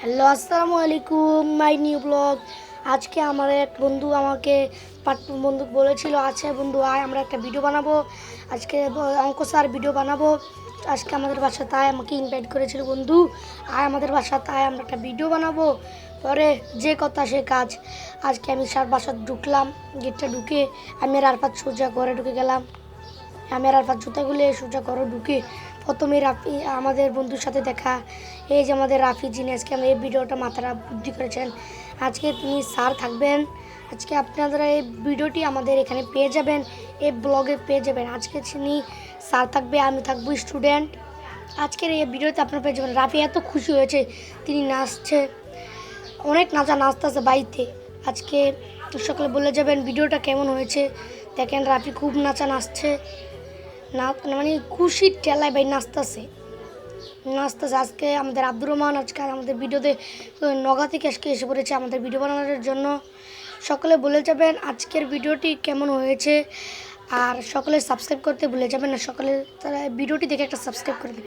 Hello, আসসালামু আলাইকুম, my new blog. আজকে আমার এক বন্ধু আমাকে বন্ধু বলেছিল, আচ্ছা বন্ধু আয় আমরা একটা ভিডিও বানাবো। আজকে অঙ্ক স্যার ভিডিও বানাবো। আজকে আমাদের বাসা তাই আমাকে ইনভাইট করেছিল, বন্ধু আয় আমাদের বাসা তাই আমরা একটা ভিডিও বানাবো। পরে যে কথা সে কাজ। আজকে আমি স্যার বাসা ঢুকলাম, গেটটা ঢুকে আমি আর আরফাত সোজা ঘরে ঢুকে গেলাম। আমি আর আরফাত জুতা খুলে সোজা ঘরে ঢুকে প্রথমে রাফি আমাদের বন্ধুর সাথে দেখা। এই যে আমাদের রাফি, যিনি আজকে আমাদের এই ভিডিওটা মাথাটা বুদ্ধি করেছেন। আজকে তিনি স্যার থাকবেন। আজকে আপনারা এই ভিডিওটি আমাদের এখানে পেয়ে যাবেন, এই ব্লগে পেয়ে যাবেন। আজকে তিনি স্যার থাকবে, আমি থাকবো স্টুডেন্ট। আজকের এই ভিডিওতে আপনারা পেয়ে যাবেন। রাফি এত খুশি হয়েছে, তিনি নাচছে, অনেক নাচতেছে বাড়িতে। আজকে সকলে বলে যাবেন ভিডিওটা কেমন হয়েছে। দেখেন রাফি খুব নাচছে না, মানে খুশির ঠেলায় ভাই নাচতেছে। আজকে আমাদের আব্দুর রহমান আজকে আমাদের ভিডিওতে নগা থেকে আজকে এসে পড়েছে আমাদের ভিডিও বানানোর জন্য। সকলে বলে যাবেন আজকের ভিডিওটি কেমন হয়েছে, আর সকলে সাবস্ক্রাইব করতে ভুলে যাবেন না। সকলে তারা ভিডিওটি দেখে একটা সাবস্ক্রাইব করে দেবেন।